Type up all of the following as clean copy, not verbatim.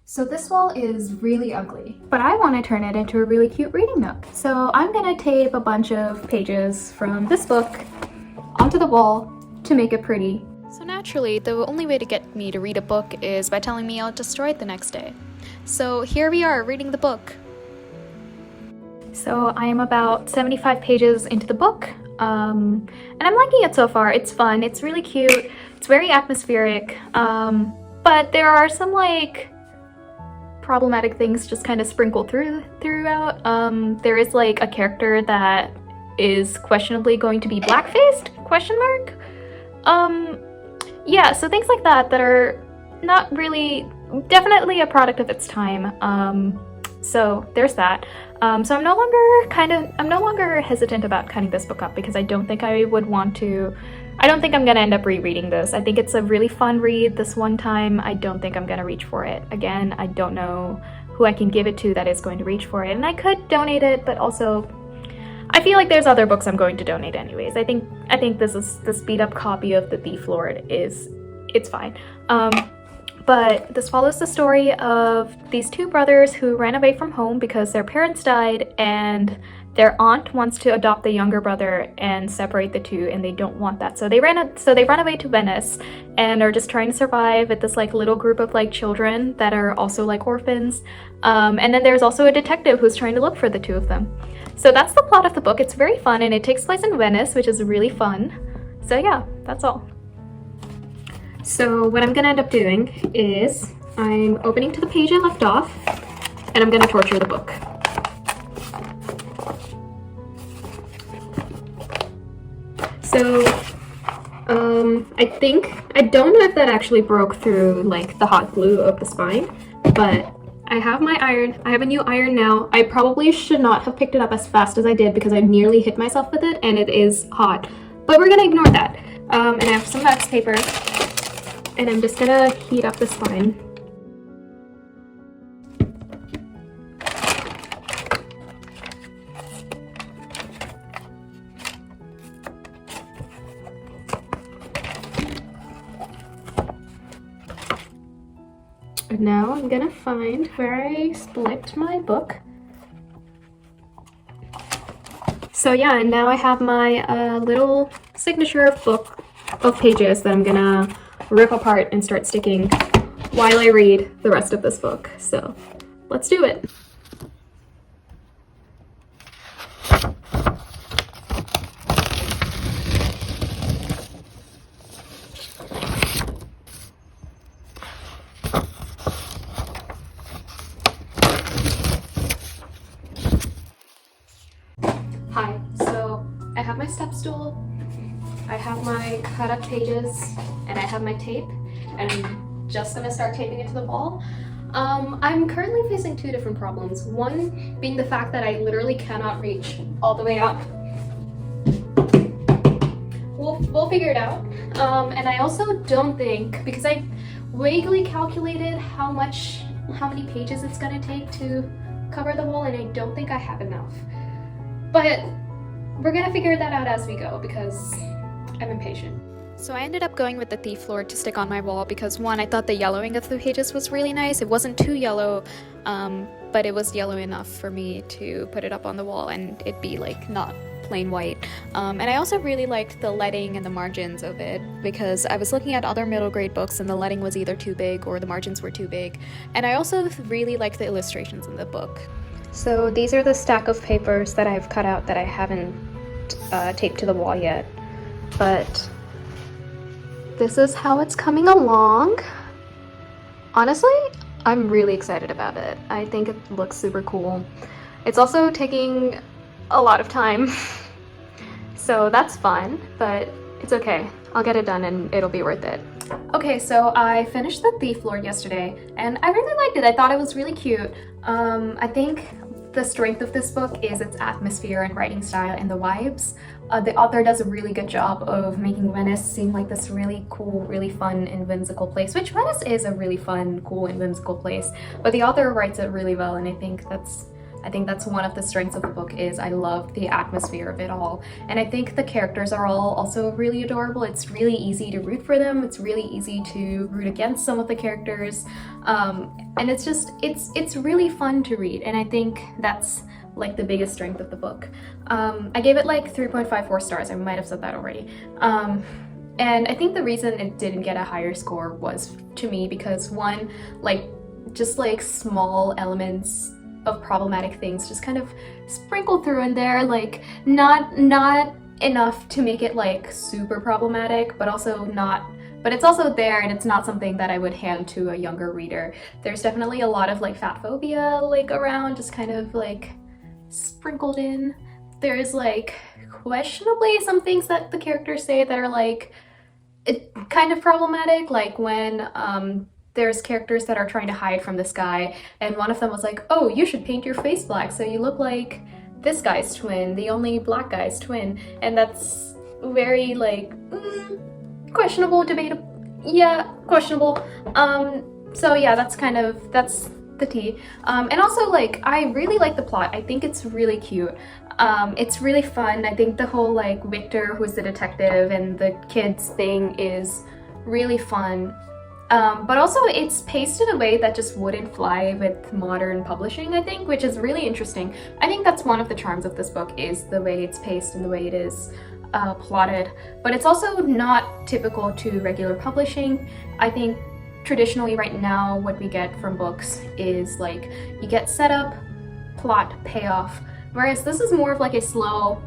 So this wall is really ugly, but I want to turn it into a really cute reading nook. So I'm gonna tape a bunch of pages from this book onto the wall to make it pretty. So naturally, the only way to get me to read a book is by telling me I'll destroy it the next day. So here we are, reading the book. So I am about 75 pages into the book, and I'm liking it so far. It's fun, it's really cute, it's very atmospheric, but there are some like problematic things just kind of sprinkled throughout. There is like a character that is questionably going to be black-faced, question mark? Yeah, so things like that that are not really, definitely a product of its time. So there's that. So I'm no longer hesitant about cutting this book up because I don't think I would want to. I don't think I'm gonna end up rereading this. I think it's a really fun read this one time. I don't think I'm gonna reach for it again. I don't know who I can give it to that is going to reach for it, and I could donate it, but also I feel like there's other books I'm going to donate anyways. I think this beat up copy of The Thief Lord it's fine. But this follows the story of these two brothers who ran away from home because their parents died, and their aunt wants to adopt the younger brother and separate the two, and they don't want that. So they run away to Venice and are just trying to survive with this like little group of like children that are also like orphans. And then there's also a detective who's trying to look for the two of them. So that's the plot of the book. It's very fun, and it takes place in Venice, which is really fun. So yeah, that's all. So what I'm gonna end up doing is I'm opening to the page I left off, and I'm gonna torture the book. So I don't know if that actually broke through like the hot glue of the spine, but I have my iron. I have a new iron now. I probably should not have picked it up as fast as I did because I nearly hit myself with it, and it is hot. But we're gonna ignore that. And I have some wax paper, and I'm just gonna heat up the spine. And now I'm gonna find where I split my book. So yeah, and now I have my little signature book of pages that I'm gonna rip apart and start sticking while I read the rest of this book. So let's do it. Hi, so I have my step stool, I have my cut up pages, and I have my tape, and I'm just gonna start taping it to the wall. I'm currently facing two different problems. One being the fact that I literally cannot reach all the way up. We'll figure it out. And I also don't think, because I vaguely calculated how many pages it's gonna take to cover the wall, and I don't think I have enough. But we're gonna figure that out as we go because I'm impatient. So I ended up going with the Thief Lord to stick on my wall because one, I thought the yellowing of the pages was really nice. It wasn't too yellow, but it was yellow enough for me to put it up on the wall and it'd be like not plain white. And I also really liked the leading and the margins of it because I was looking at other middle grade books and the leading was either too big or the margins were too big. And I also really liked the illustrations in the book. So these are the stack of papers that I've cut out that I haven't taped to the wall yet, but this is how it's coming along. Honestly, I'm really excited about it. I think it looks super cool. It's also taking a lot of time, so that's fun, but it's okay. I'll get it done and it'll be worth it. Okay, so I finished The Thief Lord yesterday, and I really liked it. I thought it was really cute. I think the strength of this book is its atmosphere and writing style and the vibes. The author does a really good job of making Venice seem like this really cool, really fun, and whimsical place, which Venice is a really fun, cool, and whimsical place, but the author writes it really well, and I think that's I think that's one of the strengths of the book is I love the atmosphere of it all. And I think the characters are all also really adorable. It's really easy to root for them. It's really easy to root against some of the characters. And it's just, it's really fun to read. And I think that's like the biggest strength of the book. I gave it like 3.54 stars. I might have said that already. And I think the reason it didn't get a higher score was, to me, because one, like, just like small elements of problematic things just kind of sprinkled through in there, like not enough to make it like super problematic, but also not, but it's also there, and it's not something that I would hand to a younger reader. There's definitely a lot of like fat phobia like around, just kind of like sprinkled in. There's like questionably some things that the characters say that are like kind of problematic, like when there's characters that are trying to hide from this guy, and one of them was like, oh, you should paint your face black so you look like this guy's twin, the only black guy's twin. And that's very like questionable, debatable, yeah, questionable. So yeah, that's the tea. And also, like, I really like the plot. I think it's really cute. It's really fun. I think the whole like Victor, who's the detective, and the kids thing is really fun. But also it's paced in a way that just wouldn't fly with modern publishing, I think, which is really interesting. I think that's one of the charms of this book, is the way it's paced and the way it is plotted. But it's also not typical to regular publishing. I think traditionally right now what we get from books is like you get setup, plot, payoff, whereas this is more of like a slow,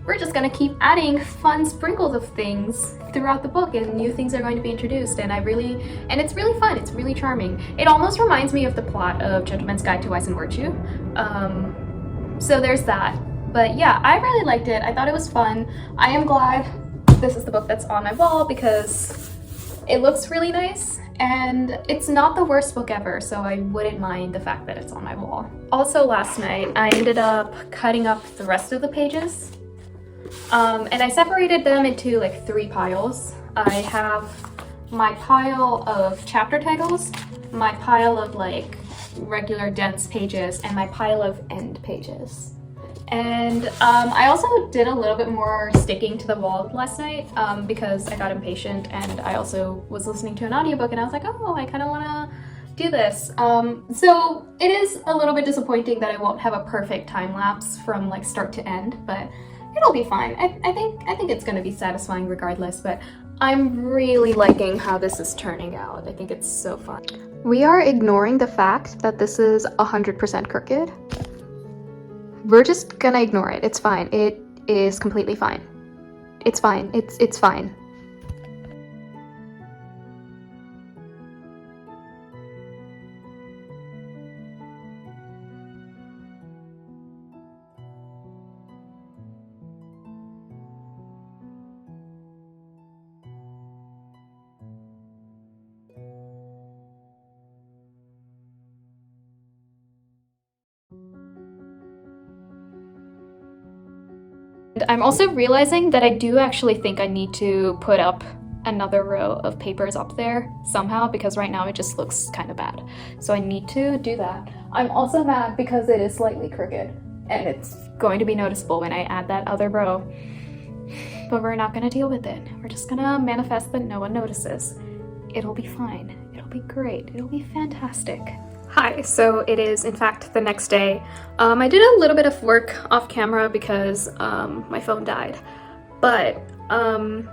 we're just gonna keep adding fun sprinkles of things throughout the book, and new things are going to be introduced, and it's really fun, it's really charming. It almost reminds me of the plot of Gentleman's Guide to Vice and Virtue. So there's that. But yeah, I really liked it. I thought it was fun. I am glad this is the book that's on my wall because it looks really nice, and it's not the worst book ever, so I wouldn't mind the fact that it's on my wall. Also last night, I ended up cutting up the rest of the pages. And I separated them into like 3 piles. I have my pile of chapter titles, my pile of like regular dense pages, and my pile of end pages. And I also did a little bit more sticking to the wall last night because I got impatient, and I also was listening to an audiobook and I was like, oh, I kind of want to do this. So it is a little bit disappointing that I won't have a perfect time lapse from like start to end, but it'll be fine. I think it's gonna be satisfying regardless, but I'm really liking how this is turning out. I think it's so fun. We are ignoring the fact that this is 100% crooked. We're just gonna ignore it. It's fine. It is completely fine. It's fine. It's fine. I'm also realizing that I do actually think I need to put up another row of papers up there somehow, because right now it just looks kind of bad. So I need to do that. I'm also mad because it is slightly crooked, and it's going to be noticeable when I add that other row. But we're not going to deal with it. We're just going to manifest that no one notices. It'll be fine. It'll be great. It'll be fantastic. Hi, so it is in fact the next day. I did a little bit of work off camera because my phone died, but I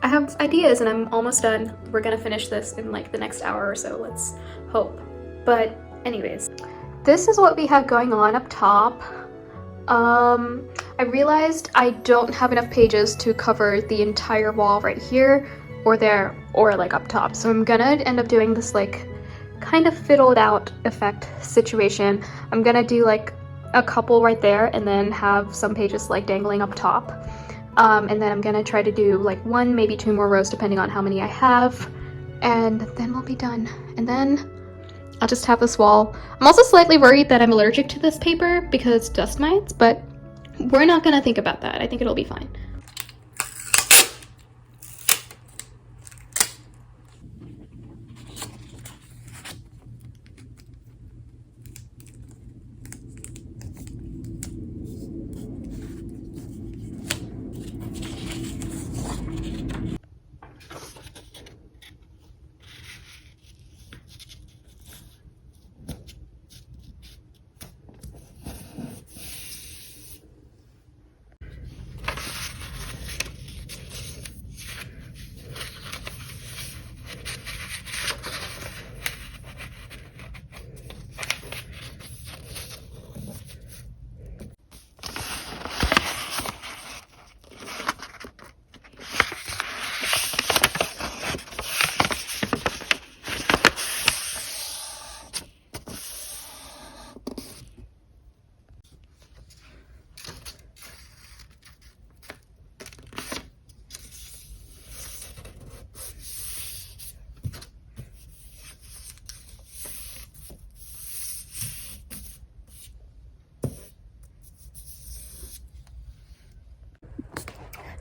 have ideas and I'm almost done. We're gonna finish this in like the next hour or so, let's hope. But anyways, this is what we have going on up top. I realized I don't have enough pages to cover the entire wall right here or there or like up top, so I'm gonna end up doing this like kind of fiddled out effect situation. I'm gonna do like a couple right there and then have some pages like dangling up top, and then I'm gonna try to do like 1, maybe 2 more rows depending on how many I have, and then we'll be done. And then I'll just have this wall. I'm also slightly worried that I'm allergic to this paper because dust mites, but we're not gonna think about that. I think it'll be fine.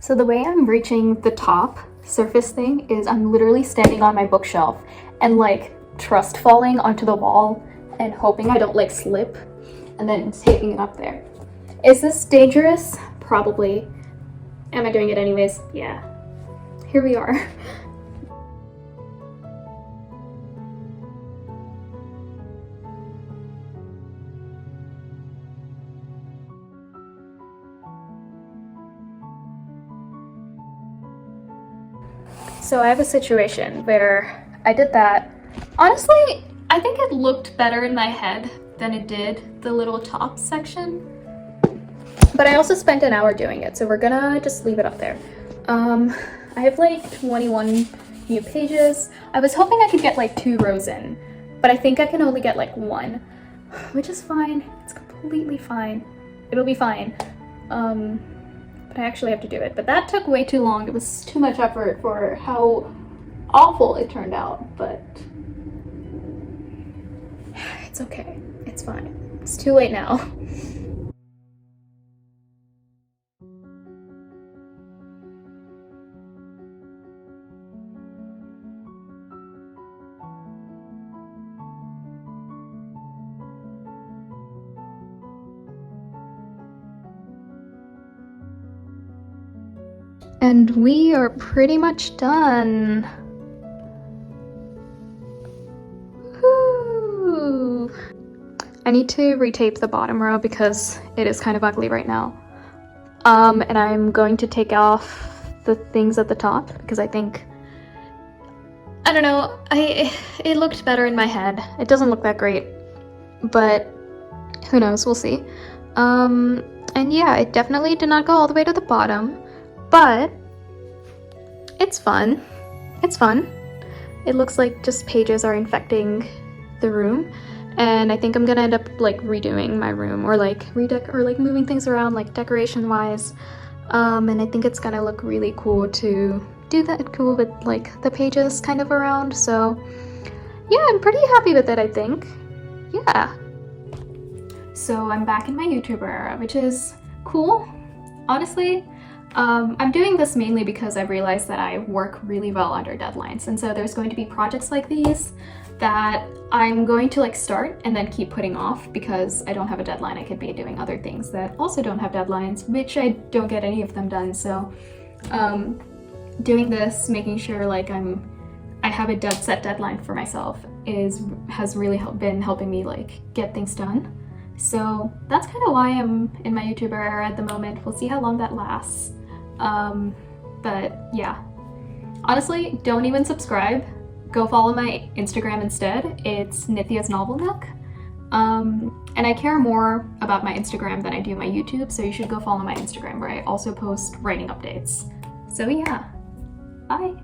So the way I'm reaching the top surface thing is I'm literally standing on my bookshelf and like trust falling onto the wall and hoping I don't like slip and then taking it up there. Is this dangerous? Probably. Am I doing it anyways? Yeah. Here we are. So I have a situation where I did that. Honestly, I think it looked better in my head than it did the little top section. But I also spent an hour doing it, so we're gonna just leave it up there. I have like 21 new pages. I was hoping I could get like 2 rows in, but I think I can only get like 1, which is fine. It's completely fine. It'll be fine. But I actually have to do it. But that took way too long. It was too much effort for how awful it turned out, but it's okay. It's fine. It's too late now. And we are pretty much done. Woo. I need to retape the bottom row because it is kind of ugly right now. And I'm going to take off the things at the top because I think, I don't know, it looked better in my head. It doesn't look that great, but who knows, we'll see. And yeah, it definitely did not go all the way to the bottom. But it's fun. It's fun. It looks like just pages are infecting the room, and I think I'm gonna end up like redoing my room or like moving things around like decoration wise. And I think it's gonna look really cool to do that cool with like the pages kind of around. So yeah, I'm pretty happy with it, I think. Yeah. So I'm back in my YouTuber era, which is cool, honestly. I'm doing this mainly because I realized that I work really well under deadlines, and so there's going to be projects like these that I'm going to like start and then keep putting off because I don't have a deadline. I could be doing other things that also don't have deadlines, which I don't get any of them done. So doing this, making sure like I have a dead set deadline for myself has really been helping me like get things done. So that's kind of why I'm in my YouTuber era at the moment. We'll see how long that lasts. But yeah, honestly, don't even subscribe. Go follow my Instagram instead. It's Nithya's Novel Nook. And I care more about my Instagram than I do my YouTube, so you should go follow my Instagram where I also post writing updates. So yeah, bye.